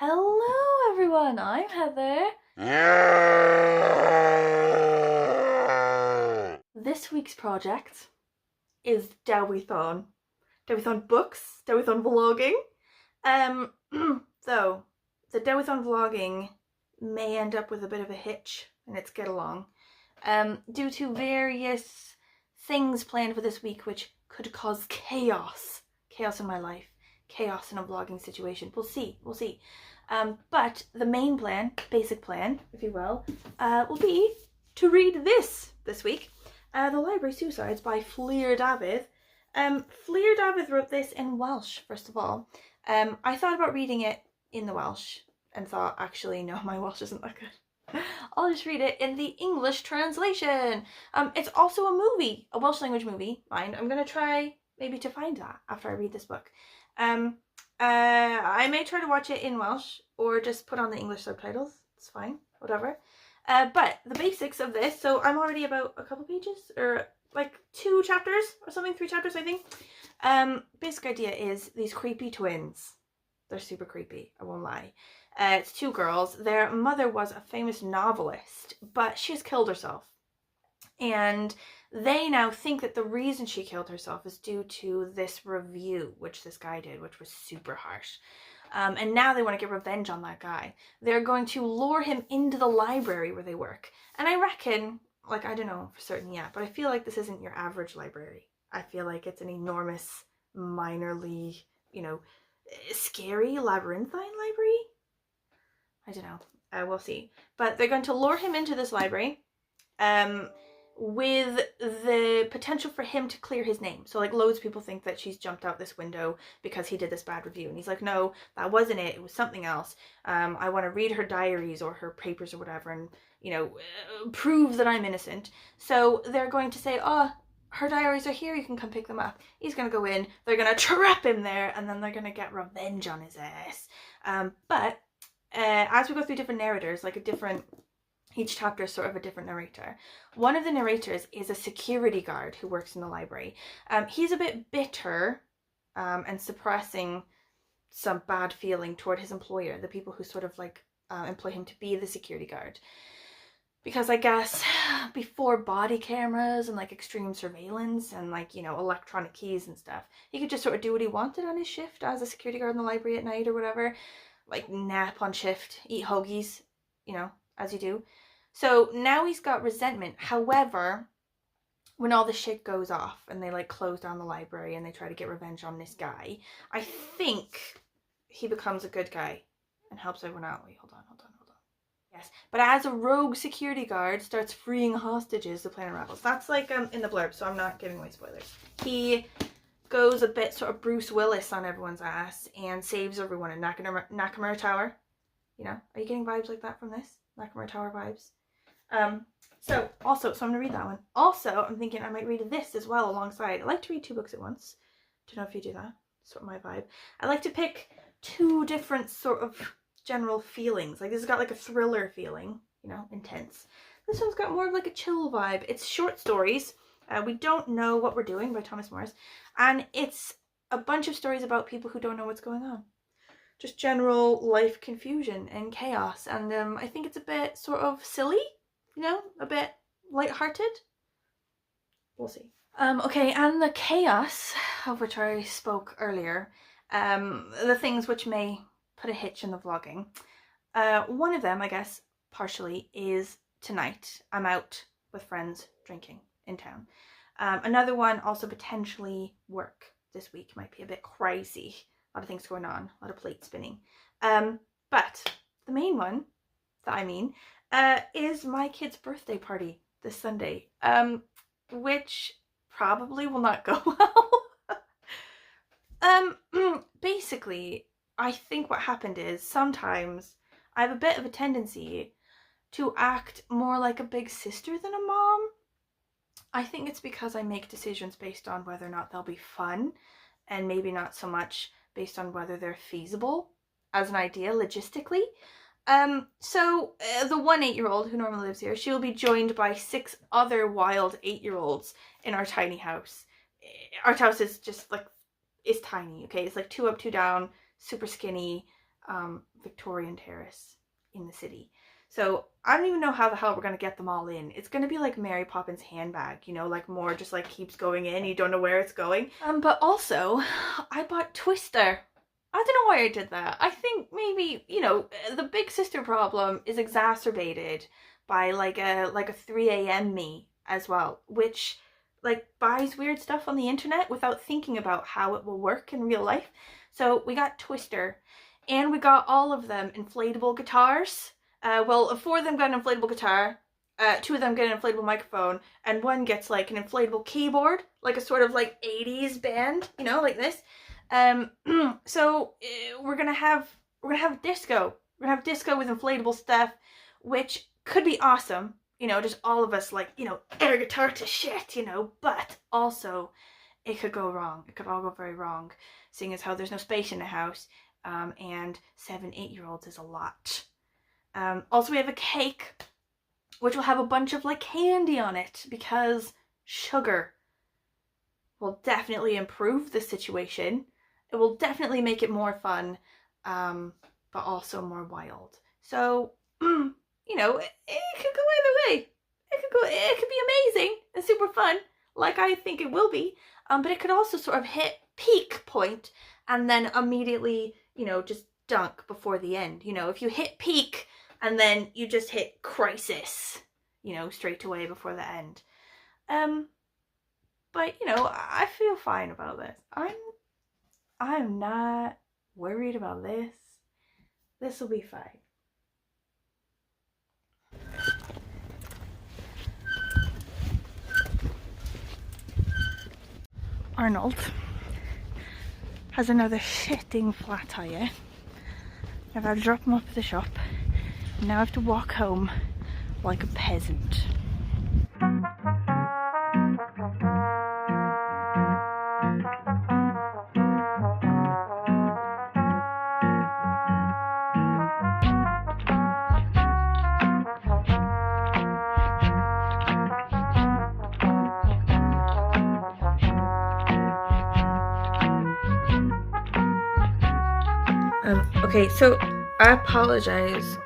Hello everyone, I'm Heather. This week's project is Dewithon. Dewithon books, Dewithon vlogging. So, the Dewithon vlogging may end up with a bit of a hitch in its get along. Due to various things planned for this week which could cause chaos. Chaos in my life. Chaos in a vlogging situation. We'll see. But the main plan, basic plan, if you will be to read this week. The Library Suicides by Fflur Dafydd. Fflur Dafydd wrote this in Welsh, first of all. I thought about reading it in the Welsh and thought, actually, no, my Welsh isn't that good. I'll just read it in the English translation. It's also a movie, a Welsh language movie. Mind, I'm gonna try maybe to find that after I read this book. I may try to watch it in Welsh or just put on the English subtitles. It's fine, whatever. But the basics of this, so I'm already about a couple pages, or like 2 chapters or something, 3 chapters, I think. Basic idea is these creepy twins. They're super creepy, I won't lie. It's 2 girls. Their mother was a famous novelist, but she's killed herself. And they now think that the reason she killed herself is due to this review, which this guy did, which was super harsh. And now they want to get revenge on that guy. They're going to lure him into the library where they work. And I reckon, like, I don't know for certain yet, but I feel like this isn't your average library. I feel like it's an enormous, minorly, scary labyrinthine library. I don't know. We'll see. But they're going to lure him into this library. With the potential for him to clear his name. So like loads of people think that she's jumped out this window because he did this bad review, and he's like, no, that wasn't it, it was something else. I want to read her diaries or her papers or whatever and prove that I'm innocent. So they're going to say, oh, her diaries are here, you can come pick them up. He's going to go in, they're going to trap him there, and then they're going to get revenge on his ass. But as we go through different narrators, like each chapter is sort of a different narrator. One of the narrators is a security guard who works in the library. He's a bit bitter and suppressing some bad feeling toward his employer, the people who sort of like employ him to be the security guard. Because I guess before body cameras and like extreme surveillance and like, electronic keys and stuff, he could just sort of do what he wanted on his shift as a security guard in the library at night or whatever. Like nap on shift, eat hoagies, as you do. So now he's got resentment. However, when all the shit goes off and they like close down the library and they try to get revenge on this guy, I think he becomes a good guy and helps everyone out. Wait, hold on. Yes, but as a rogue security guard starts freeing hostages, the plan unravels. That's like in the blurb, so I'm not giving away spoilers. He goes a bit sort of Bruce Willis on everyone's ass and saves everyone in Nakamura Tower. Are you getting vibes like that from this? Nakamura Tower vibes. So I'm gonna read that one. Also, I'm thinking I might read this as well alongside. I like to read 2 books at once. Don't know if you do that. Sort of my vibe. I like to pick 2 different sort of general feelings. Like this has got like a thriller feeling, intense. This one's got more of like a chill vibe. It's short stories. We Don't Know What We're Doing by Thomas Morris. And it's a bunch of stories about people who don't know what's going on. Just general life confusion and chaos. And I think it's a bit sort of silly, a bit lighthearted. We'll see. Okay, and the chaos of which I spoke earlier, the things which may put a hitch in the vlogging. One of them, I guess, partially, is tonight. I'm out with friends drinking in town. Another one, also potentially work this week. Might be a bit crazy. A lot of things going on, a lot of plate spinning. But the main one that I mean is my kid's birthday party this Sunday, which probably will not go well. Basically, I think what happened is sometimes I have a bit of a tendency to act more like a big sister than a mom. I think it's because I make decisions based on whether or not they'll be fun and maybe not so much based on whether they're feasible as an idea logistically. So the one 8-year-old who normally lives here, she will be joined by 6 other wild 8-year-olds in our tiny house. Our house is just like, is tiny, okay? It's like 2 up, 2 down, super skinny. Victorian terrace in the city. So I don't even know how the hell we're going to get them all in. It's going to be like Mary Poppins handbag, you know, like more just like keeps going in. You don't know where it's going. But also I bought Twister. I don't know why I did that. I think maybe, you know, the big sister problem is exacerbated by like a 3 a.m. me as well, which like buys weird stuff on the internet without thinking about how it will work in real life. So we got Twister, and we got all of them inflatable guitars. Well, 4 of them got an inflatable guitar, 2 of them get an inflatable microphone, and 1 gets like an inflatable keyboard, like a sort of like 80s band, you know, like this. So we're gonna have disco. We're gonna have disco with inflatable stuff, which could be awesome. You know, just all of us like, you know, air guitar to shit, you know, but also it could go wrong. It could all go very wrong, seeing as how there's no space in the house, and 7-8-year-olds is a lot. Also we have a cake, which will have a bunch of like candy on it, because sugar will definitely improve the situation. It will definitely make it more fun, but also more wild. So, you know, it could go either way. It could be amazing and super fun, like I think it will be. But it could also sort of hit peak point and then immediately, you know, just dunk before the end. You know, if you hit peak and then you just hit crisis, you know, straight away before the end. But you know, I feel fine about this. I'm not worried about this. This will be fine. Arnold has another shitting flat tire. I've had to drop him off at the shop. Now I have to walk home like a peasant. Okay, so I apologize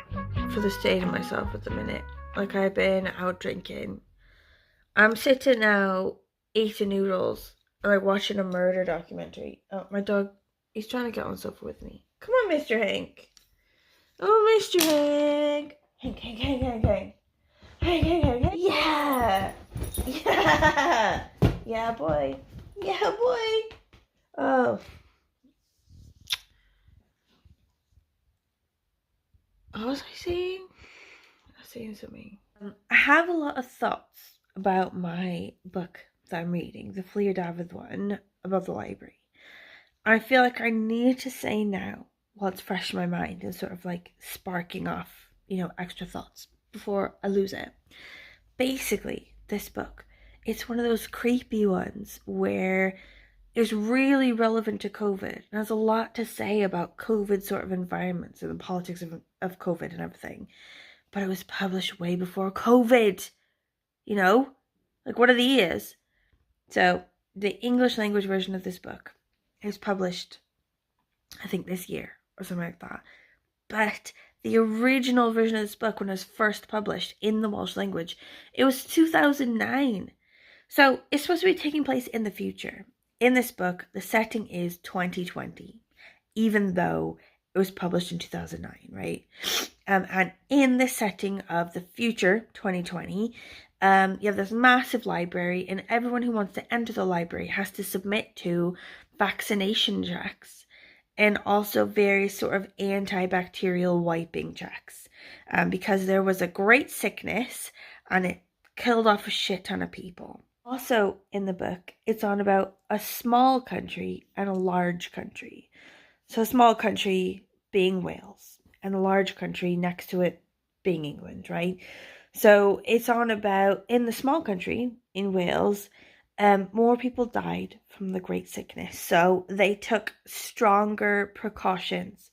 for the state of myself at the minute. Like, I've been out drinking. I'm sitting now eating noodles and like watching a murder documentary. Oh, my dog, he's trying to get on the sofa with me. Come on, Mr. Hank. Oh, Mr. Hank. Hank. Hank. Yeah. Yeah. Yeah, boy. Yeah, boy. Oh. What was I saying? I was saying something. I have a lot of thoughts about my book that I'm reading, the Fflur Dafydd one, about the library. I feel like I need to say now, while it's fresh in my mind and sort of like sparking off, you know, extra thoughts before I lose it. Basically, this book, it's one of those creepy ones where it's really relevant to COVID. And has a lot to say about COVID sort of environments and the politics of COVID and everything. But it was published way before COVID, you know? Like, what are the years? So, the English language version of this book is published, I think, this year or something like that. But the original version of this book, when it was first published in the Welsh language, it was 2009. So, it's supposed to be taking place in the future. In this book, the setting is 2020, even though it was published in 2009, right? And in this setting of the future, 2020, you have this massive library, and everyone who wants to enter the library has to submit to vaccination checks and also various sort of antibacterial wiping checks, because there was a great sickness and it killed off a shit ton of people. Also in the book, it's on about a small country and a large country. So a small country being Wales and a large country next to it being England, right? So it's on about, in the small country, in Wales, more people died from the Great Sickness. So they took stronger precautions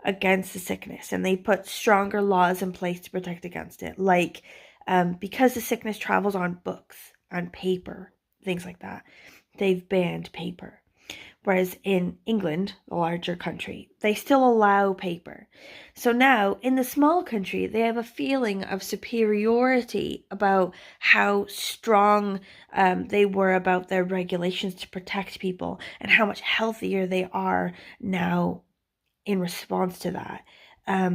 against the sickness, and they put stronger laws in place to protect against it. Like, because the sickness travels on books, on paper, things like that, they've banned paper. Whereas in England, the larger country, they still allow paper. So now, in the small country, they have a feeling of superiority about how strong they were about their regulations to protect people and how much healthier they are now in response to that.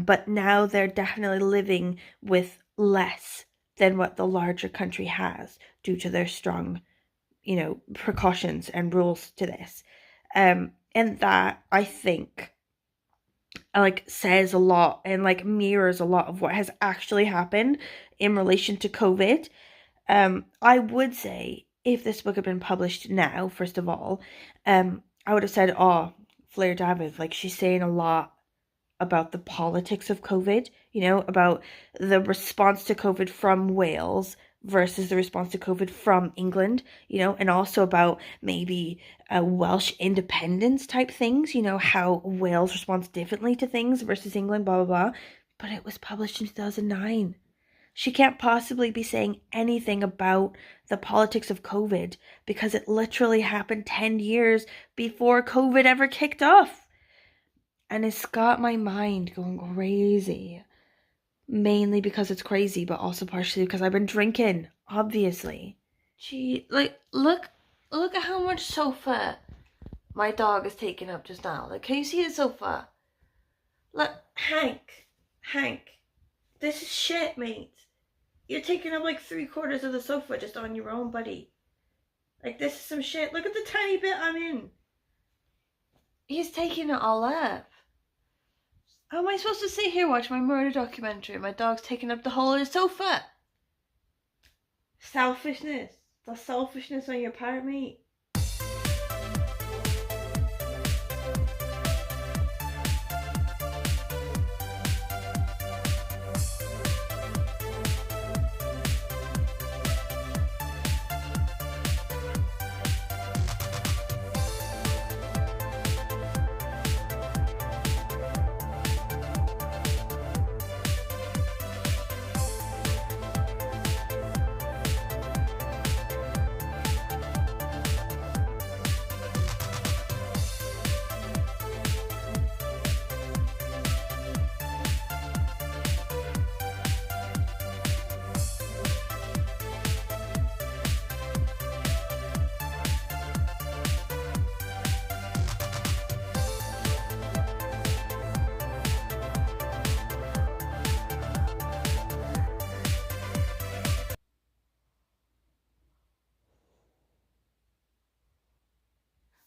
But now they're definitely living with less than what the larger country has due to their strong, precautions and rules to this. And that, I think, says a lot and mirrors a lot of what has actually happened in relation to COVID. I would say if this book had been published now, first of all, I would have said, oh, Fflur Dafydd, she's saying a lot about the politics of COVID, about the response to COVID from Wales versus the response to COVID from England, and also about maybe Welsh independence type things, how Wales responds differently to things versus England, blah, blah, blah. But it was published in 2009. She can't possibly be saying anything about the politics of COVID because it literally happened 10 years before COVID ever kicked off. And it's got my mind going crazy. Mainly because it's crazy, but also partially because I've been drinking, obviously. Gee, look at how much sofa my dog is taking up just now. Can you see the sofa? Look, Hank, this is shit, mate. You're taking up 3/4 of the sofa just on your own, buddy. This is some shit. Look at the tiny bit I'm in. He's taking it all up. How am I supposed to sit here watch my murder documentary? My dog's taking up the whole of the sofa. Selfishness. That's selfishness on your part, mate.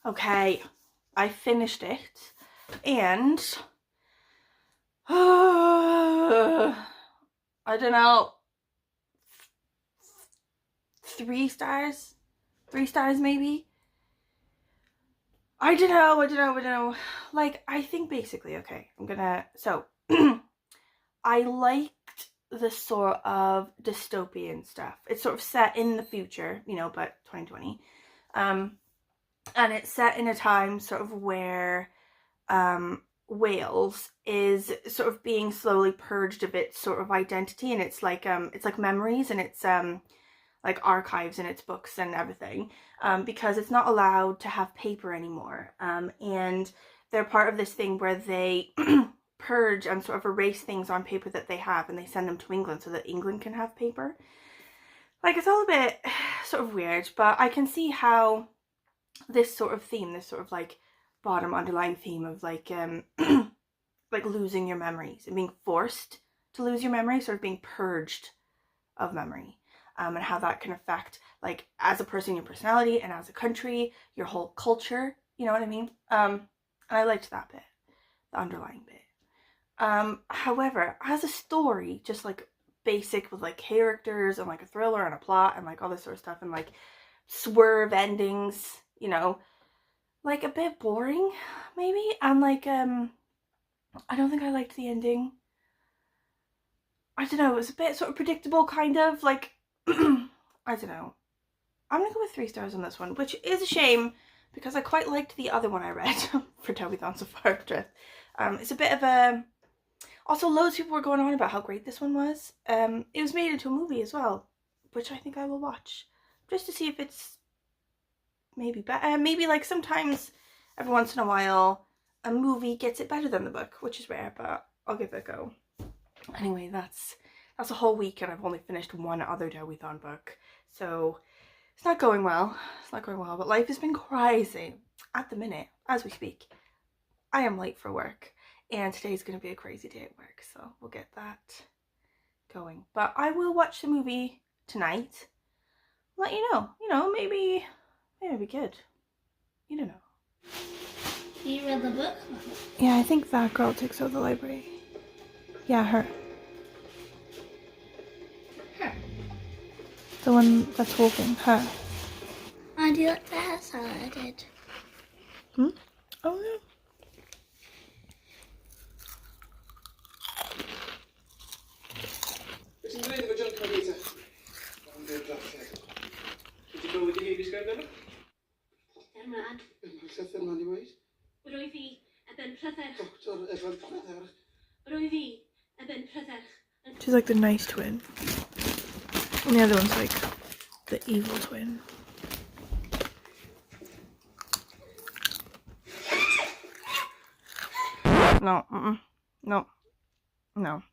Okay, I finished it, and I don't know, 3 stars? 3 stars maybe? I don't know. I think basically, okay, so, I liked the sort of dystopian stuff. It's sort of set in the future, but 2020. And it's set in a time sort of where Wales is sort of being slowly purged of its sort of identity, and it's like memories, and it's archives in its books and everything, because it's not allowed to have paper anymore, and they're part of this thing where they purge and sort of erase things on paper that they have, and they send them to England so that England can have paper. It's all a bit sort of weird, but I can see how this sort of theme, this sort of bottom underlying theme of losing your memories and being forced to lose your memory, sort of being purged of memory, and how that can affect as a person, your personality, and as a country, your whole culture, you know what I mean? And I liked that bit, the underlying bit. However, as a story, just basic with characters and a thriller and a plot and all this sort of stuff, and swerve endings, a bit boring maybe, and I don't think I liked the ending. I don't know, it was a bit sort of predictable, kind of I don't know. I'm gonna go with 3 stars on this one, which is a shame because I quite liked the other one I read for Dewithon so far. It's a bit of a... Also, loads of people were going on about how great this one was. It was made into a movie as well, which I think I will watch just to see if it's maybe better. Maybe sometimes every once in a while a movie gets it better than the book, which is rare, but I'll give it a go. Anyway, that's a whole week and I've only finished one other Dewithon book, so it's not going well. It's not going well, but life has been crazy at the minute as we speak. I am late for work and today's going to be a crazy day at work, so we'll get that going. But I will watch the movie tonight. Let you know, maybe it'll be good. You don't know. You read the book? Yeah, I think that girl takes over the library. Yeah, her. Her. The one that's talking, her. And you like the hairstyle I did? Hmm? Oh no. She's like the nice twin. And the other one's like the evil twin. No, no.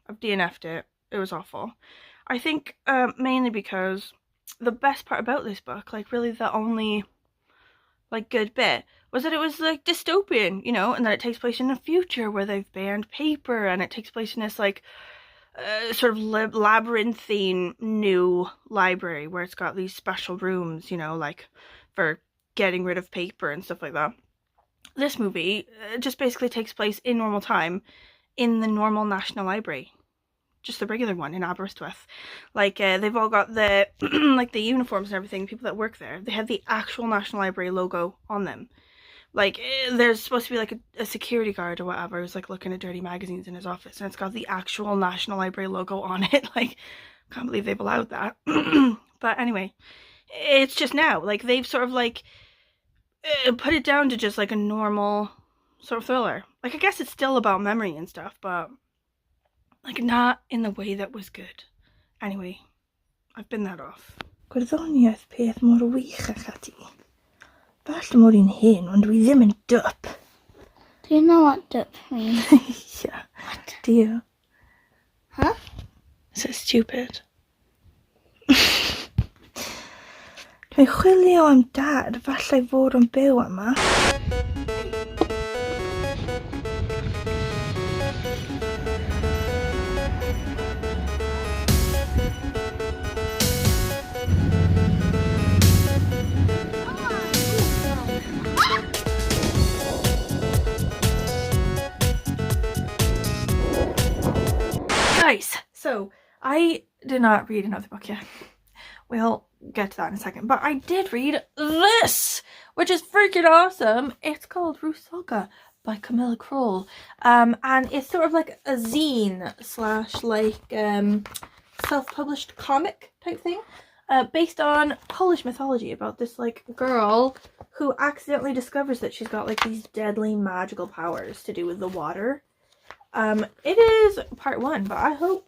I've DNF'd it. It was awful. I think mainly because the best part about this book, like really the only like good bit, was that it was like dystopian, you know, and that it takes place in the future where they've banned paper, and it takes place in this like sort of labyrinthine new library where it's got these special rooms, you know, like for getting rid of paper and stuff like that. This movie just basically takes place in normal time in the normal National Library, just the regular one in Aberystwyth. Like they've all got the like the uniforms and everything. People that work there, they have the actual National Library logo on them. Like there's supposed to be like a security guard or whatever who's like looking at dirty magazines in his office, and it's got the actual National Library logo on it. Like, can't believe they've allowed that. But anyway, it's just now like they've sort of like put it down to just like a normal sort of thriller. Like I guess it's still about memory and stuff, but like not in the way that was good. Anyway, I've been that off. Gwyddoniaeth peth mor wych a chati. Falle mor un hyn, ond dwi ddim yn dup. Do you know what dup means? Yeah. What? Do you? Huh? So stupid. Dwi'n chwilio am dad, falle fod yn byw yma. Guys, so I did not read another book yet. We'll get to that in a second, but I did read this, which is freaking awesome. It's called Rusalka by Camilla Kroll, and it's sort of like a zine slash like self-published comic type thing, based on Polish mythology about this like girl who accidentally discovers that she's got like these deadly magical powers to do with the water. It is part 1, but I hope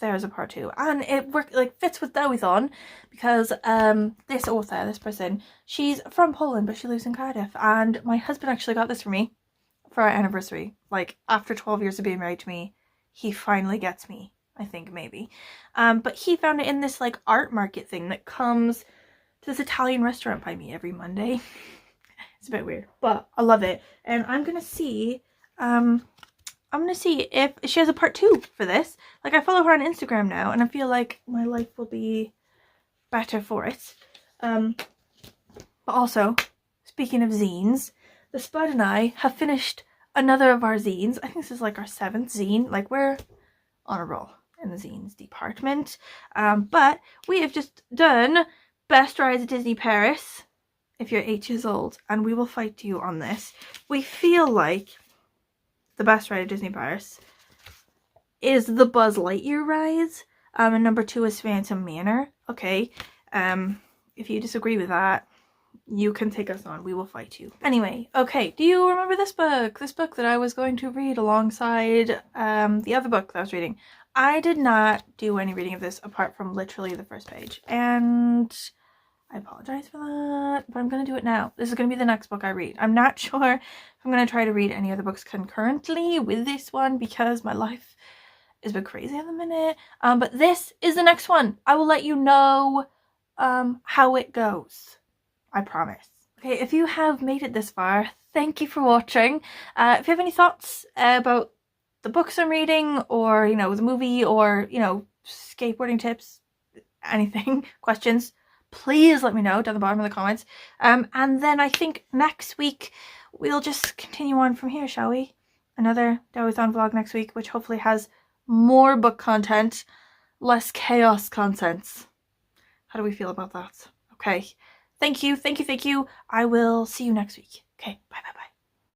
there's a part 2, and it fits with Dewithon because this author, this person, she's from Poland but she lives in Cardiff, and my husband actually got this for me for our anniversary. Like after 12 years of being married to me, he finally gets me, I think, maybe. But he found it in this like art market thing that comes to this Italian restaurant by me every Monday. It's a bit weird, but I love it, and I'm gonna see if she has a part 2 for this. Like, I follow her on Instagram now, and I feel like my life will be better for it. But also, speaking of zines, the Spud and I have finished another of our zines. I think this is like our 7th zine. Like, we're on a roll in the zines department. But we have just done Best Rides at Disney Paris, if you're 8 years old, and we will fight you on this. We feel like the best ride at Disney Paris is the Buzz Lightyear rides, and number 2 is Phantom Manor. Okay, if you disagree with that, you can take us on. We will fight you. Anyway, okay, do you remember this book? This book that I was going to read alongside the other book that I was reading. I did not do any reading of this apart from literally the first page, and I apologize for that, but I'm going to do it now. This is going to be the next book I read. I'm not sure if I'm going to try to read any other books concurrently with this one because my life is a bit crazy at the minute. But this is the next one. I will let you know how it goes. I promise. Okay, if you have made it this far, thank you for watching. If you have any thoughts about the books I'm reading, or, you know, the movie, or, you know, skateboarding tips, anything, questions, please let me know down the bottom of the comments. And then I think next week we'll just continue on from here, shall we? Another Dewithon vlog next week, which hopefully has more book content, less chaos content. How do we feel about that? Okay. Thank you. I will see you next week. Okay, bye.